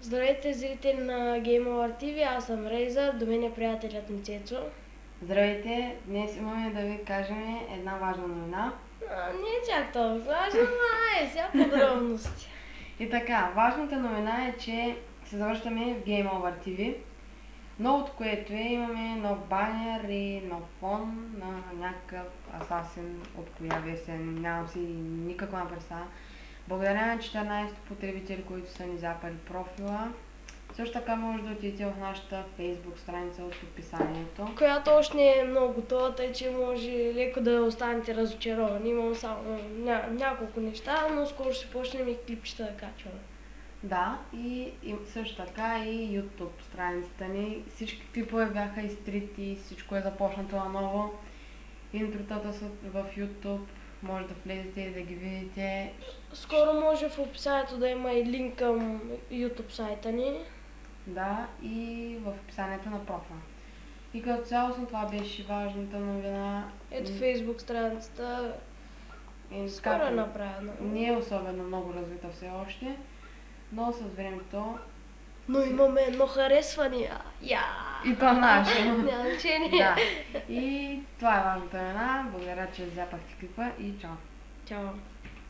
Здравейте, зрители на GameOver TV, аз съм Рейзър, до мен е приятелят ми Цецо. Здравейте, днес имаме да ви кажем една важна новина. Не е чак толкова важно, но сега подробности. И така, важната новина е, че се завръщаме в GameOver TV. Новото, което имаме нов банер и нов фон на някакъв асасин, от коя версия, нямам си никаква представа. Благодаря на 14 потребители, които са ни запали профила. Също така може да отидете в нашата Facebook страница от описанието. Която още не е много готова, тъй че може леко да останете разочаровани. Имам само няколко неща, но скоро ще почнем и клипчета да качваме. Да, и също така и YouTube страницата ни. Всички клипове бяха изтрити, всичко е започнато наново. Интротата са в YouTube, може да влезете и да ги видите. Скоро може в описанието да има и линк към YouTube сайта ни. Да, и в описанието на профила. И като цялостно това беше важната новина. Ето Facebook страницата. Скоро е направена. Не е особено много развита все още, но с времето... Но имаме едно харесване. И то наше. Няма значение. Да. И това е важната новина. Благодаря, че запахте клипа и чао! Чао.